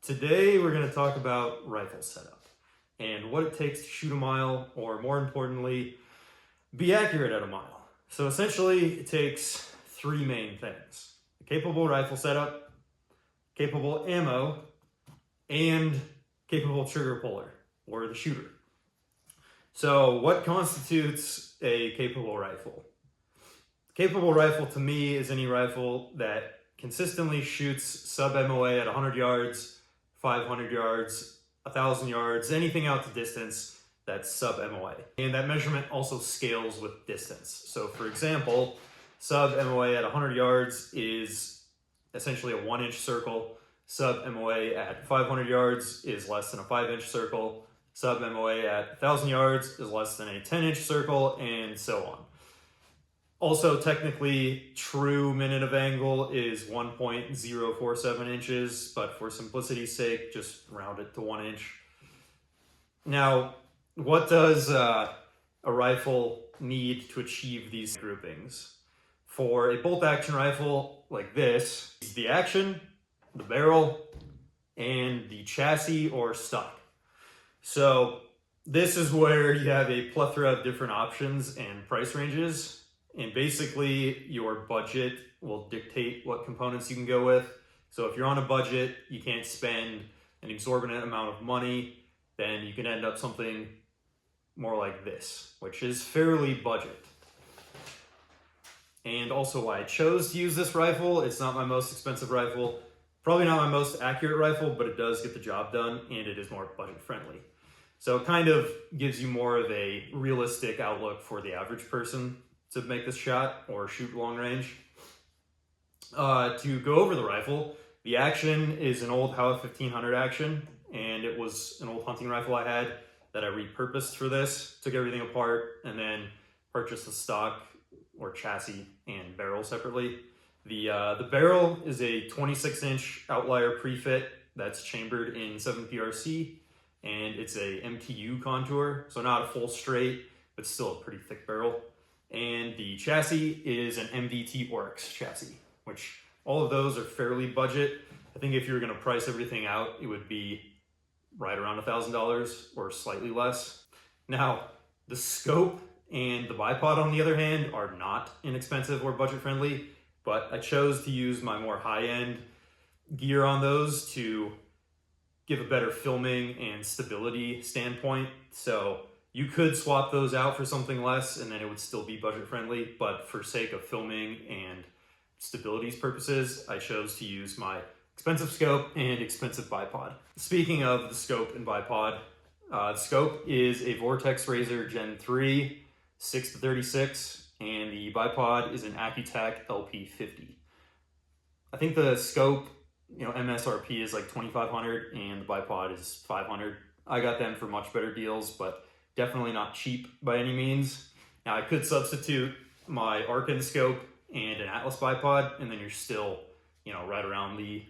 Today we're going to talk about rifle setup and what it takes to shoot a mile, or more importantly, be accurate at a mile. So essentially it takes three main things: a capable rifle setup, capable ammo, and capable trigger puller, or the shooter. So what constitutes a capable rifle? Capable rifle to me is any rifle that consistently shoots sub-MOA at 100 yards, 500 yards, 1,000 yards, anything out to distance that's sub-MOA. And that measurement also scales with distance. So for example, sub-MOA at 100 yards is essentially a 1-inch circle. Sub-MOA at 500 yards is less than a 5-inch circle. Sub-MOA at 1,000 yards is less than a 10-inch circle, and so on. Also, technically, true minute of angle is 1.047 inches, but for simplicity's sake, just round it to 1 inch. Now, what does a rifle need to achieve these groupings? For a bolt-action rifle like this, the action, the barrel, and the chassis or stock. So this is where you have a plethora of different options and price ranges. And basically, your budget will dictate what components you can go with. So if you're on a budget, you can't spend an exorbitant amount of money, then you can end up something more like this, which is fairly budget. And also why I chose to use this rifle: it's not my most expensive rifle, probably not my most accurate rifle, but it does get the job done, and it is more budget friendly. So it kind of gives you more of a realistic outlook for the average person to make this shot or shoot long range. To go over the rifle, the action is an old Howa 1500 action, and it was an old hunting rifle I had that I repurposed for this. Took everything apart and then purchased the stock or chassis and barrel separately. The barrel is a 26-inch Outlier prefit that's chambered in 7PRC, and it's a MTU contour, so not a full straight, but still a pretty thick barrel. And the chassis is an MDT Oryx chassis, which all of those are fairly budget. I think if you were going to price everything out, it would be right around $1,000 or slightly less. Now, the scope and the bipod, on the other hand, are not inexpensive or budget friendly, but I chose to use my more high-end gear on those to give a better filming and stability standpoint. So you could swap those out for something less and then it would still be budget friendly, but for sake of filming and stability's purposes, I chose to use my expensive scope and expensive bipod. Speaking of the scope and bipod, the scope is a Vortex Razor Gen III 6-36, and the bipod is an Accu-Tac LP-50. I think the scope, MSRP is like $2,500 and the bipod is $500. I got them for much better deals, but definitely not cheap by any means. Now I could substitute my Arkin scope and an Atlas bipod, and then you're still, right around the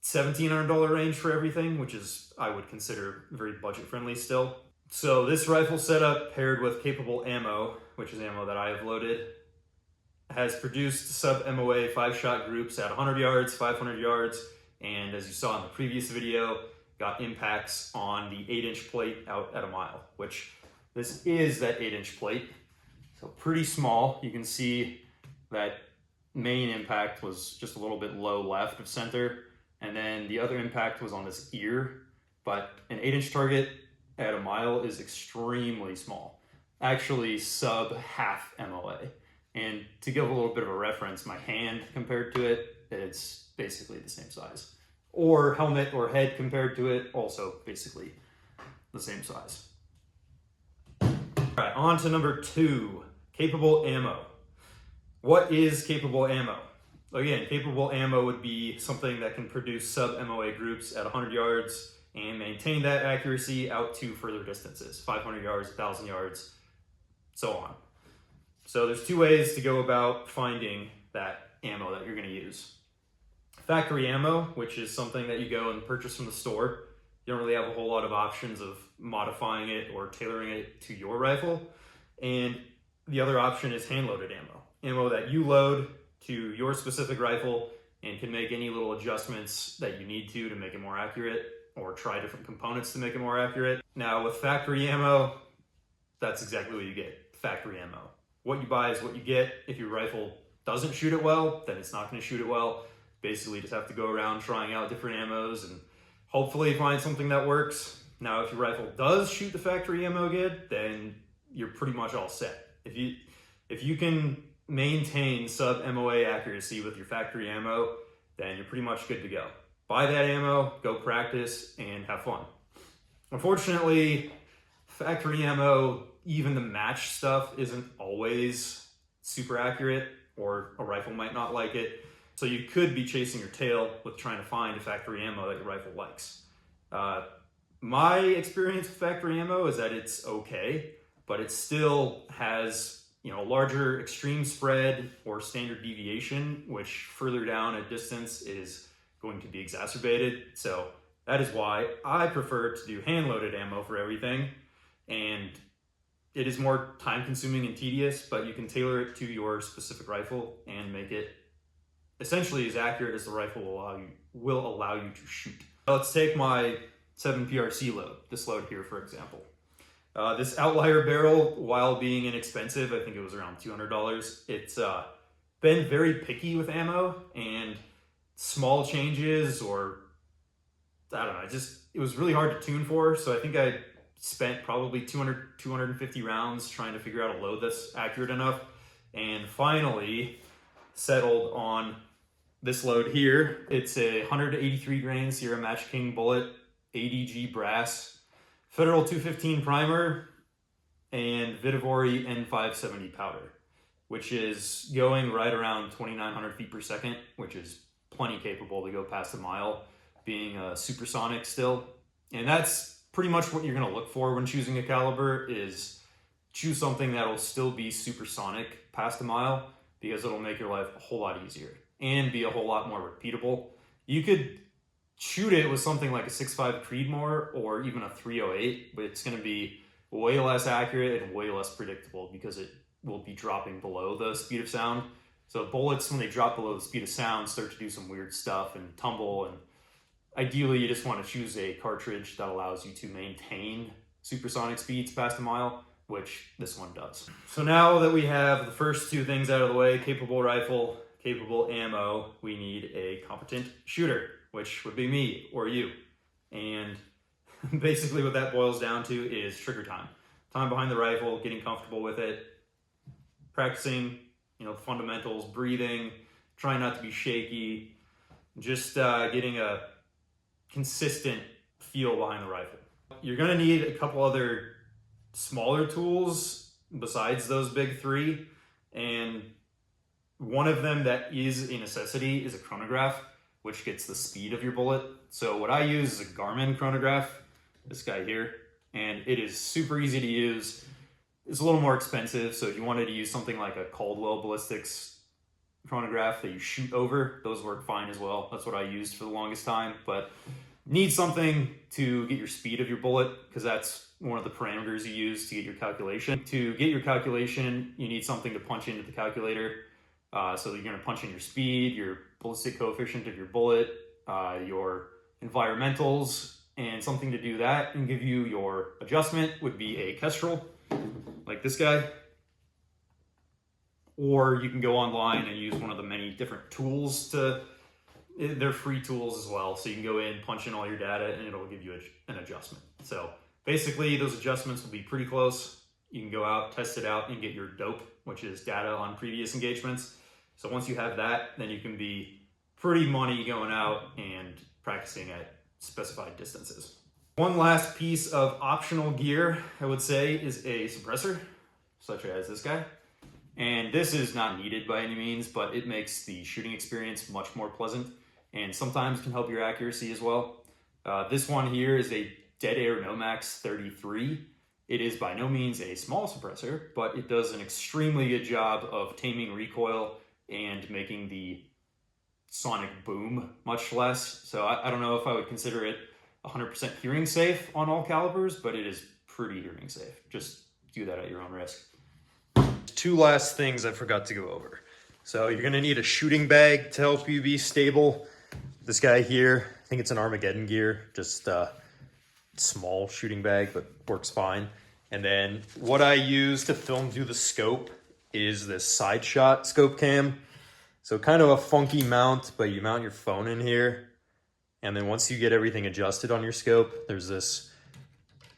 $1,700 range for everything, which is, I would consider, very budget friendly still. So this rifle setup, paired with capable ammo, which is ammo that I have loaded, has produced sub-MOA 5-shot groups at 100 yards, 500 yards, and as you saw in the previous video, got impacts on the 8-inch plate out at a mile, which this is that 8-inch plate. So pretty small. You can see that main impact was just a little bit low left of center, and then the other impact was on this ear. But an 8-inch target at a mile is extremely small, actually sub half MOA. And to give a little bit of a reference, my hand compared to it, it's basically the same size. Or helmet or head compared to it, also basically the same size. All right, on to number 2, capable ammo. What is capable ammo? Again, capable ammo would be something that can produce sub-MOA groups at 100 yards and maintain that accuracy out to further distances, 500 yards, 1,000 yards, so on. So there's 2 ways to go about finding that ammo that you're going to use. Factory ammo, which is something that you go and purchase from the store. You don't really have a whole lot of options of modifying it or tailoring it to your rifle. And the other option is hand-loaded ammo. Ammo that you load to your specific rifle and can make any little adjustments that you need to make it more accurate, or try different components to make it more accurate. Now with factory ammo, that's exactly what you get, factory ammo. What you buy is what you get. If your rifle doesn't shoot it well, then it's not going to shoot it well. Basically, you just have to go around trying out different ammos and hopefully find something that works. Now, if your rifle does shoot the factory ammo good, then you're pretty much all set. If you can maintain sub MOA accuracy with your factory ammo, then you're pretty much good to go. Buy that ammo, go practice, and have fun. Unfortunately, factory ammo, even the match stuff, isn't always super accurate, or a rifle might not like it. So you could be chasing your tail with trying to find a factory ammo that your rifle likes. My experience with factory ammo is that it's okay, but it still has, a larger extreme spread or standard deviation, which further down a distance is going to be exacerbated. So that is why I prefer to do hand-loaded ammo for everything. And it is more time-consuming and tedious, but you can tailor it to your specific rifle and make it essentially as accurate as the rifle will allow you to shoot. Let's take my 7 PRC load, this load here, for example. This Outlier barrel, while being inexpensive, I think it was around $200, it's been very picky with ammo, and small changes, or I don't know, it was really hard to tune for. So I think I spent probably 250 rounds trying to figure out a load that's accurate enough, and finally settled on this load here. It's a 183 grain Sierra Match King bullet, ADG brass, Federal 215 primer, and Vitivory N570 powder, which is going right around 2,900 feet per second, which is plenty capable to go past a mile, being a supersonic still. And that's pretty much what you're going to look for when choosing a caliber, is choose something that will still be supersonic past a mile, because it'll make your life a whole lot easier and be a whole lot more repeatable. You could shoot it with something like a 6.5 Creedmoor or even a 308, but it's going to be way less accurate and way less predictable because it will be dropping below the speed of sound. So bullets, when they drop below the speed of sound, start to do some weird stuff and tumble, and ideally you just want to choose a cartridge that allows you to maintain supersonic speeds past a mile, which this one does. So now that we have the first two things out of the way, capable rifle, capable ammo, we need a competent shooter, which would be me or you. And basically what that boils down to is trigger time. Time behind the rifle, getting comfortable with it, practicing, the fundamentals, breathing, trying not to be shaky, just getting a consistent feel behind the rifle. You're gonna need a couple other smaller tools besides those big three, and one of them that is a necessity is a chronograph, which gets the speed of your bullet. So what I use is a Garmin chronograph, this guy here, and it is super easy to use. It's a little more expensive, so if you wanted to use something like a Caldwell ballistics chronograph that you shoot over, those work fine as well. That's what I used for the longest time, but need something to get your speed of your bullet, because that's one of the parameters you use to get your calculation. To get your calculation, you need something to punch into the calculator. So you're going to punch in your speed, your ballistic coefficient of your bullet, your environmentals, and something to do that and give you your adjustment would be a Kestrel, like this guy. Or you can go online and use one of the many different tools they're free tools as well. So you can go in, punch in all your data, and it'll give you an adjustment. So basically those adjustments will be pretty close. You can go out, test it out, and get your dope, which is data on previous engagements. So once you have that, then you can be pretty money going out and practicing at specified distances. One last piece of optional gear, I would say, is a suppressor, such as this guy. And this is not needed by any means, but it makes the shooting experience much more pleasant and sometimes can help your accuracy as well. This one here is a Deadair Nomax 33. It is by no means a small suppressor, but it does an extremely good job of taming recoil and making the sonic boom much less. So I don't know if I would consider it 100% hearing safe on all calibers, but it is pretty hearing safe. Just do that at your own risk. Two last things I forgot to go over. So you're gonna need a shooting bag to help you be stable. This guy here, I think it's an Armageddon gear, just small shooting bag, but works fine. And then what I use to film through the scope is this side shot scope cam. So kind of a funky mount, but you mount your phone in here. And then once you get everything adjusted on your scope, there's this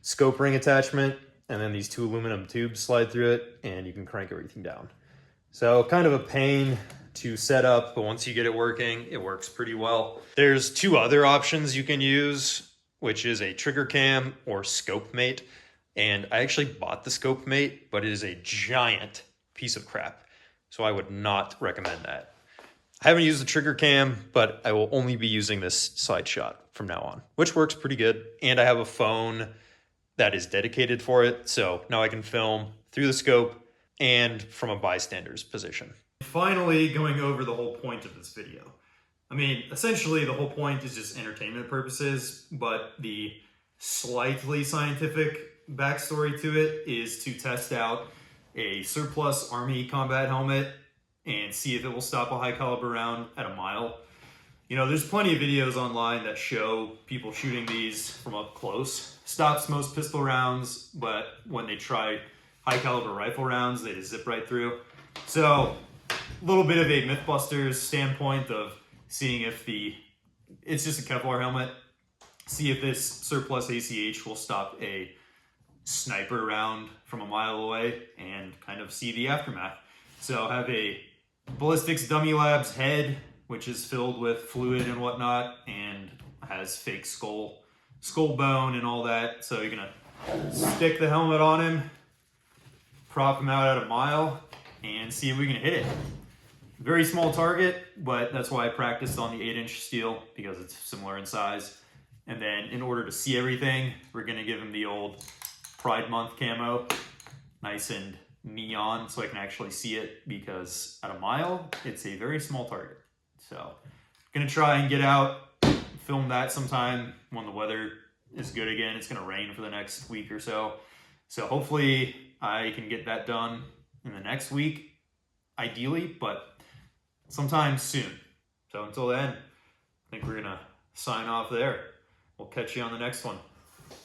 scope ring attachment, and then these two aluminum tubes slide through it, and you can crank everything down. So kind of a pain to set up, but once you get it working, it works pretty well. There's two other options you can use, which is a trigger cam or scope mate. And I actually bought the scope mate, but it is a giant piece of crap. So I would not recommend that. I haven't used the trigger cam, but I will only be using this side shot from now on, which works pretty good. And I have a phone that is dedicated for it. So now I can film through the scope and from a bystander's position. Finally, going over the whole point of this video. I mean, essentially the whole point is just entertainment purposes, but the slightly scientific backstory to it is to test out a surplus Army combat helmet and see if it will stop a high caliber round at a mile. You know, there's plenty of videos online that show people shooting these from up close. Stops most pistol rounds, but when they try high caliber rifle rounds, they just zip right through. So, a little bit of a Mythbusters standpoint of seeing if it's just a Kevlar helmet, see if this surplus ACH will stop a sniper round from a mile away and kind of see the aftermath. So I have a Ballistics Dummy Labs head, which is filled with fluid and whatnot, and has fake skull bone and all that. So you're gonna stick the helmet on him, prop him out at a mile, and see if we can hit it. Very small target, but that's why I practiced on the 8-inch steel, because it's similar in size. And then in order to see everything, we're gonna give him the old Pride Month camo, nice and neon, so I can actually see it, because at a mile, it's a very small target. So, gonna try and get out, film that sometime when the weather is good again. It's gonna rain for the next week or so. So hopefully I can get that done in the next week, ideally, but sometime soon. So until then, I think we're gonna sign off there. We'll catch you on the next one.